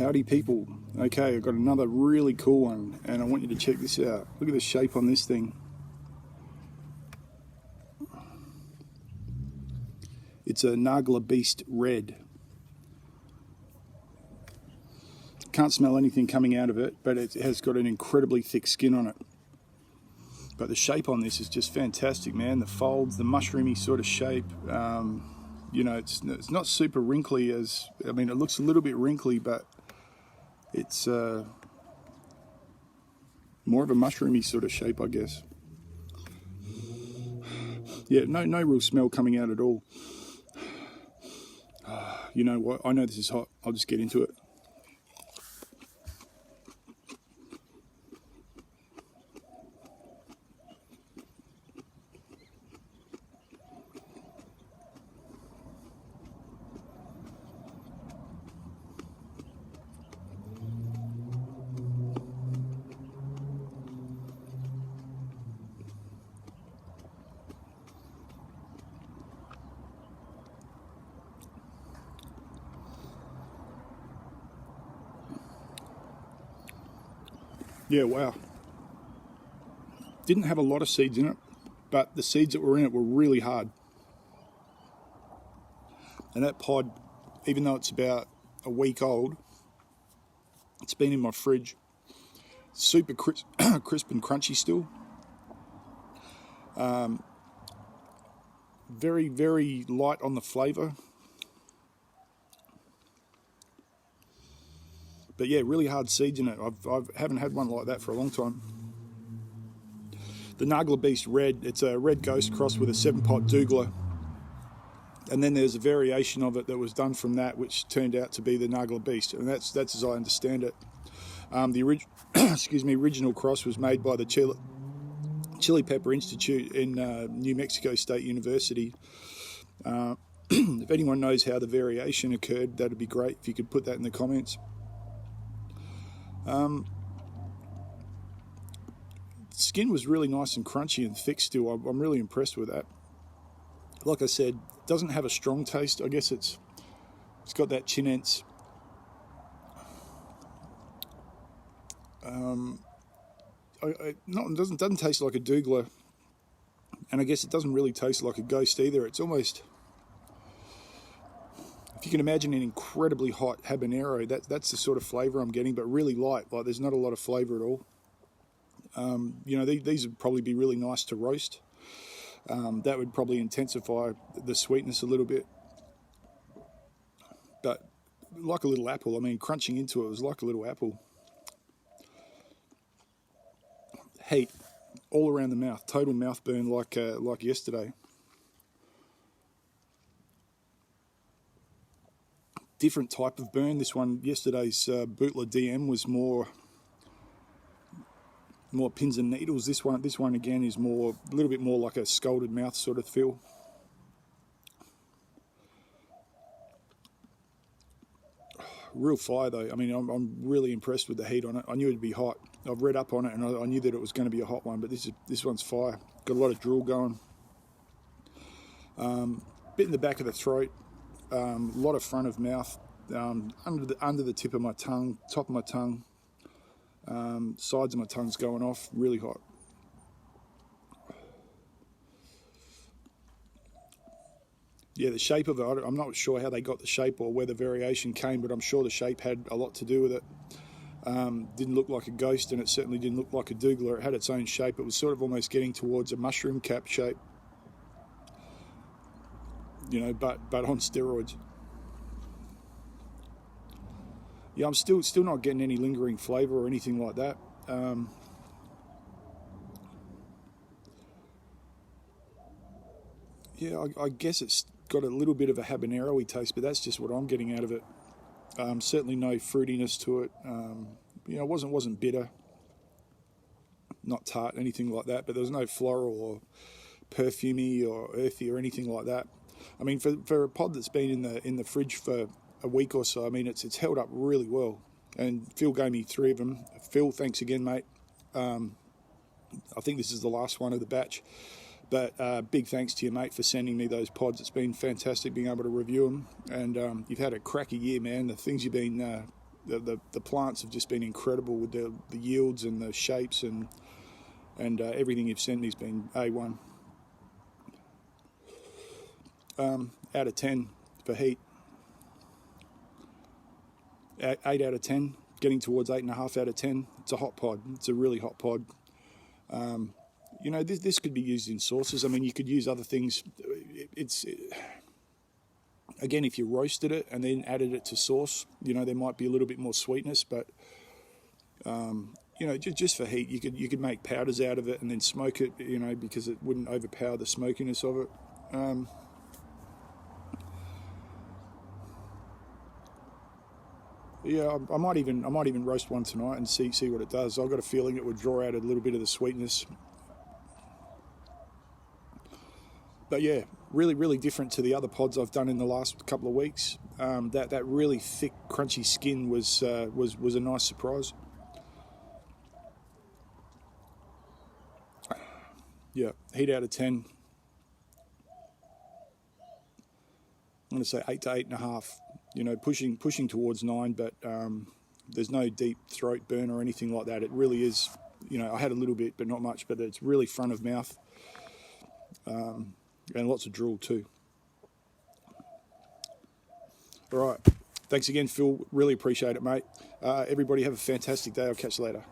Howdy people. Okay, I've got another really cool one and I want you to check this out. Look at the shape on this thing. It's a Naglah Beast Red. Can't smell anything coming out of it, but it has got an incredibly thick skin on it. But the shape on this is just fantastic, man. The folds, the mushroomy sort of shape. You know, it's not super wrinkly as, I mean, it looks a little bit wrinkly, but it's more of a mushroomy sort of shape, I guess. Yeah, no real smell coming out at all. You know what? I know this is hot. I'll just get into it. Yeah, wow. Didn't have a lot of seeds in it, but the seeds that were in it were really hard. And that pod, even though it's about a week old, it's been in my fridge. Super crisp, crisp and crunchy still. Very, very light on the flavour. But yeah, really hard seeds in it. I haven't had one like that for a long time. The Naglah Beast Red, it's a red ghost crossed with a 7-pot douglas. And then there's a variation of it that was done from that, which turned out to be the Naglah Beast. And that's as I understand it. The original cross was made by the Chili Pepper Institute in New Mexico State University. If anyone knows how the variation occurred, that'd be great if you could put that in the comments. Skin was really nice and crunchy and thick still. I'm really impressed with that. Like I said, it doesn't have a strong taste. I guess it's got that chinense. It doesn't taste like a douglas, and I guess it doesn't really taste like a ghost either. It's almost, if you can imagine an incredibly hot habanero, that's the sort of flavour I'm getting, but really light. Like there's not a lot of flavour at all. You know, these would probably be really nice to roast. That would probably intensify the sweetness a little bit. But like a little apple, I mean, crunching into it was like a little apple. Heat all around the mouth, total mouth burn like yesterday. Different type of burn. This one, yesterday's Bootler DM was more pins and needles. This one again is a little bit more like a scalded mouth sort of feel. Real fire though. I mean, I'm really impressed with the heat on it. I knew it'd be hot. I've read up on it and I knew that it was going to be a hot one, but this one's fire. Got a lot of drool going. Bit in the back of the throat. A lot of front of mouth. Under the tip of my tongue, top of my tongue. Sides of my tongue's going off. Really hot. Yeah, the shape of it, I'm not sure how they got the shape or where the variation came, but I'm sure the shape had a lot to do with it. Didn't look like a ghost, and it certainly didn't look like a douglas. It had its own shape. It was sort of almost getting towards a mushroom cap shape, you know, but on steroids. Yeah, I'm still not getting any lingering flavour or anything like that. Yeah, I guess it's got a little bit of a habanero-y taste, but that's just what I'm getting out of it. Certainly no fruitiness to it. You know, it wasn't bitter, not tart, anything like that, but there was no floral or perfumey or earthy or anything like that. I mean, for a pod that's been in the fridge for a week or so, I mean, it's held up really well. And Phil gave me 3 of them. Phil, thanks again, mate. I think this is the last one of the batch. But big thanks to you, mate, for sending me those pods. It's been fantastic being able to review them. And you've had a cracky year, man. The things you've been the plants have just been incredible with the yields and the shapes, and everything you've sent me's been A1. Out of 10 for heat. 8 out of 10, getting towards 8.5 out of 10. It's a hot pod. It's a really hot pod. You know, this could be used in sauces. I mean, you could use other things. Again, if you roasted it and then added it to sauce, you know, there might be a little bit more sweetness, but you know, just for heat, you could make powders out of it and then smoke it, you know, because it wouldn't overpower the smokiness of it. Yeah, I might even roast one tonight and see what it does. I've got a feeling it would draw out a little bit of the sweetness. But yeah, really different to the other pods I've done in the last couple of weeks. That really thick, crunchy skin was a nice surprise. Yeah, heat out of 10. I'm going to say 8 to 8.5. You know, pushing towards 9, but there's no deep throat burn or anything like that. It really is, you know, I had a little bit, but not much, but it's really front of mouth, and lots of drool too. All right. Thanks again, Phil. Really appreciate it, mate. Everybody have a fantastic day. I'll catch you later.